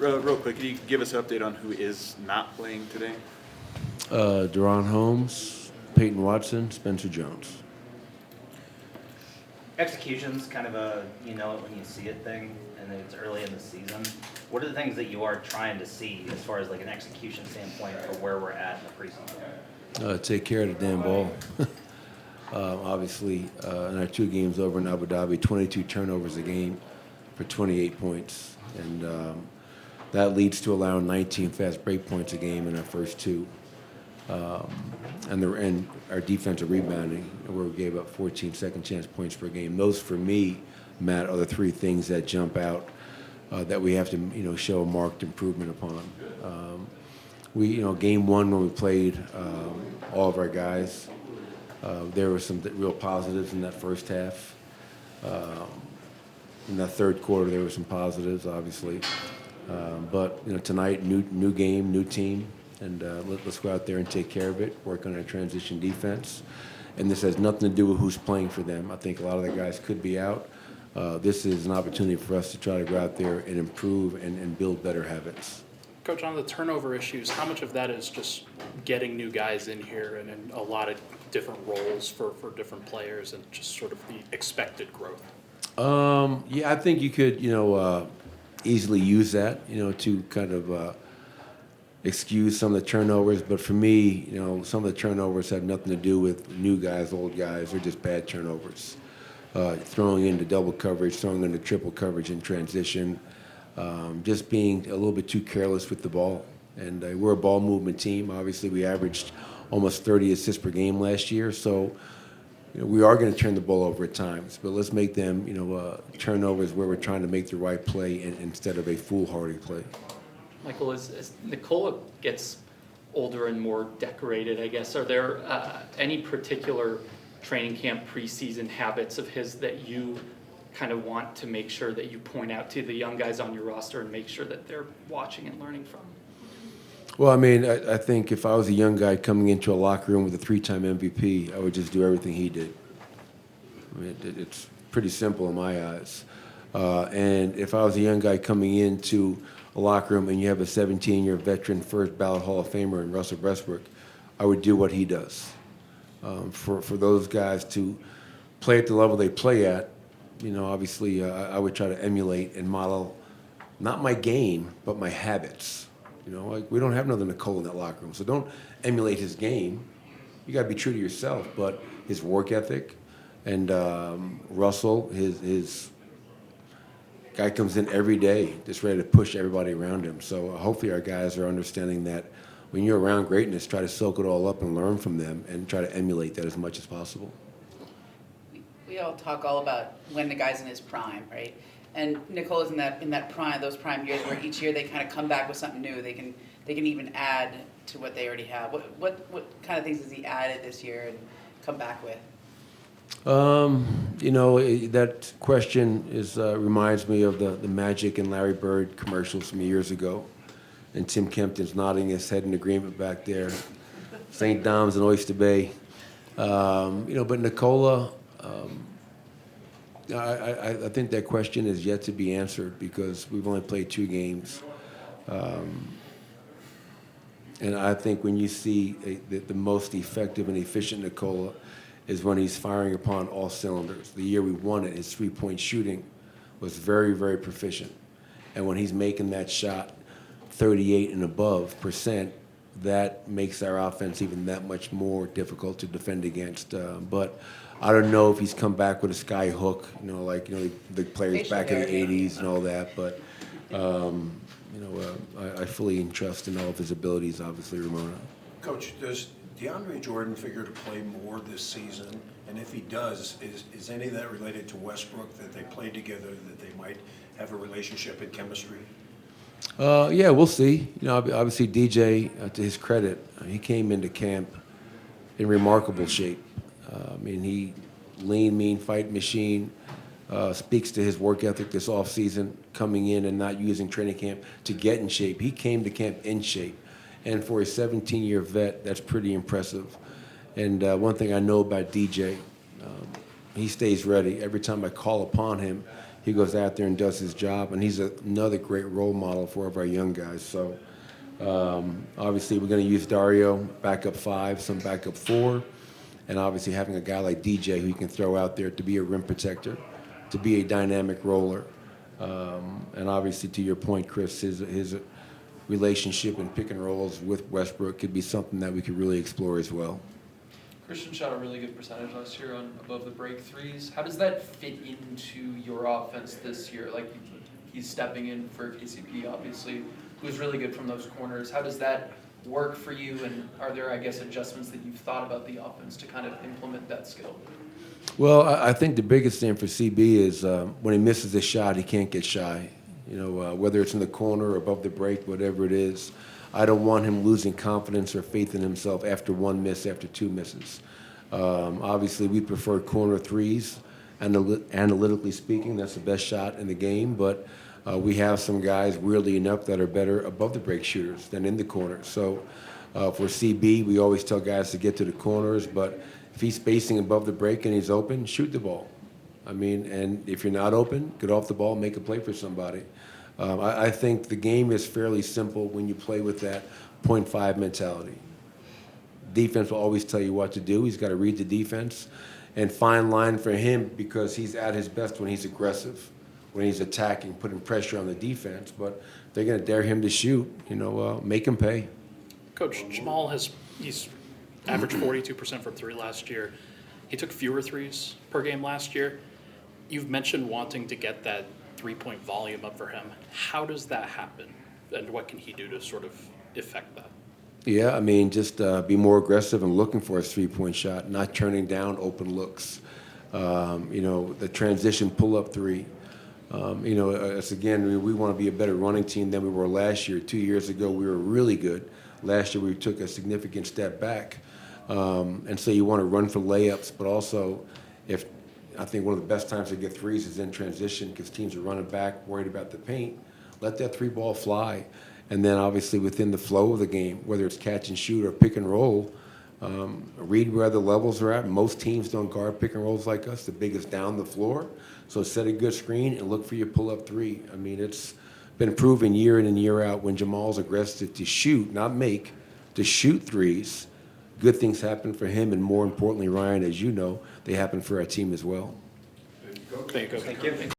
Real quick, can you give us an update on who is not playing today? Deron Holmes, Peyton Watson, Spencer Jones. Execution's kind of a you know it when you see it thing, and it's early in the season. What are the things that you are trying to see as far as like an execution standpoint for where we're at in the preseason? Take care of the damn ball. Obviously, in our 2 games over in Abu Dhabi, 22 turnovers a game for 28 points. And that leads to allowing 19 fast break points a game in our first 2. And our defensive rebounding, where we gave up 14 second chance points per game. Those, for me, Matt, are the 3 things that jump out that we have to, show a marked improvement upon. Game 1 when we played all of our guys, there were some real positives in that first half. In that third quarter, there were some positives, obviously. But tonight, new game, new team. And let's go out there and take care of it, work on our transition defense. And this has nothing to do with who's playing for them. I think a lot of the guys could be out. This is an opportunity for us to try to go out there and improve and build better habits. Coach, on the turnover issues, how much of that is just getting new guys in here and in a lot of different roles for different players and just sort of the expected growth? Yeah, I think you could, easily use that, to kind of excuse some of the turnovers. But for me, some of the turnovers have nothing to do with new guys, old guys. They're just bad turnovers. Throwing into double coverage, throwing into triple coverage in transition, just being a little bit too careless with the ball. And we're a ball movement team. Obviously, we averaged almost 30 assists per game last year. So, we are going to turn the ball over at times. But let's make them, turnovers where we're trying to make the right play instead of a foolhardy play. Michael, as Nikola gets older and more decorated, I guess, are there any particular training camp preseason habits of his that you kind of want to make sure that you point out to the young guys on your roster and make sure that they're watching and learning from? Well, I think if I was a young guy coming into a locker room with a 3-time MVP, I would just do everything he did. It's pretty simple in my eyes. And if I was a young guy coming into a locker room and you have a 17-year veteran first ballot Hall of Famer in Russell Westbrook, I would do what he does. For those guys to play at the level they play at, obviously I would try to emulate and model not my game, but my habits. We don't have another Nicole in that locker room, so don't emulate his game. You got to be true to yourself, but his work ethic and Russell, his guy comes in every day just ready to push everybody around him. So hopefully our guys are understanding that when you're around greatness, try to soak it all up and learn from them and try to emulate that as much as possible. We all talk all about when the guy's in his prime, right? And Nicola's in that prime, those prime years where each year they kind of come back with something new. They can even add to what they already have. What kind of things has he added this year and come back with? That question reminds me of the Magic and Larry Bird commercials from years ago. And Tim Kempton's nodding his head in agreement back there. St. Dom's and Oyster Bay. But Nicola, I think that question is yet to be answered because we've only played 2 games. And I think when you see the most effective and efficient Nicola is when he's firing upon all cylinders. The year we won it, his 3-point shooting was very, very proficient. And when he's making that shot 38 and above %, that makes our offense even that much more difficult to defend against. But I don't know if he's come back with a sky hook, the players back in the 80s and all that. But, I fully entrust in all of his abilities, obviously, Ramona. Coach, does DeAndre Jordan figure to play more this season? And if he does, is any of that related to Westbrook, that they played together, that they might have a relationship and chemistry? Yeah, we'll see. Obviously DJ, to his credit, he came into camp in remarkable shape. He lean, mean, fight machine, speaks to his work ethic this offseason, coming in and not using training camp to get in shape. He came to camp in shape. And for a 17-year vet, that's pretty impressive. And one thing I know about DJ, he stays ready. Every time I call upon him, he goes out there and does his job, and he's another great role model for our young guys. So obviously we're going to use Dario, backup 5, some backup 4, and obviously having a guy like DJ who you can throw out there to be a rim protector, to be a dynamic roller. And obviously, to your point, Chris, his relationship and pick and rolls with Westbrook could be something that we could really explore as well. Christian shot a really good percentage last year on above the break threes. How does that fit into your offense this year? Like, he's stepping in for KCP, obviously, who's really good from those corners. How does that work for you, and are there, I guess, adjustments that you've thought about the offense to kind of implement that skill? Well, I think the biggest thing for CB is when he misses a shot, he can't get shy. You know, whether it's in the corner or above the break, whatever it is. I don't want him losing confidence or faith in himself after one miss, after 2 misses. Obviously, we prefer corner threes. Analytically speaking, that's the best shot in the game. But we have some guys, weirdly enough, that are better above the break shooters than in the corner. So for CB, we always tell guys to get to the corners, but if he's spacing above the break and he's open, shoot the ball. I mean, and if you're not open, get off the ball, make a play for somebody. I think the game is fairly simple when you play with that 0.5 mentality. Defense will always tell you what to do. He's got to read the defense. And fine line for him because he's at his best when he's aggressive, when he's attacking, putting pressure on the defense. But they're going to dare him to shoot, make him pay. Coach, Jamal he's averaged 42% from 3 last year. He took fewer threes per game last year. You've mentioned wanting to get that 3-point volume up for him. How does that happen? And what can he do to sort of effect that? Yeah, I mean, just be more aggressive and looking for a 3-point shot, not turning down open looks. The transition pull-up 3. It's again, we want to be a better running team than we were last year. 2 years ago, we were really good. Last year, we took a significant step back. And so you want to run for layups, but also I think one of the best times to get threes is in transition because teams are running back, worried about the paint. Let that 3-ball fly. And then obviously within the flow of the game, whether it's catch and shoot or pick and roll, read where the levels are at. Most teams don't guard pick and rolls like us. The biggest down the floor. So set a good screen and look for your pull-up 3. I mean, it's been proven year in and year out when Jamal's aggressive to shoot, not make, to shoot threes. Good things happen for him, and more importantly, Ryan, as you know, they happen for our team as well. Thank you.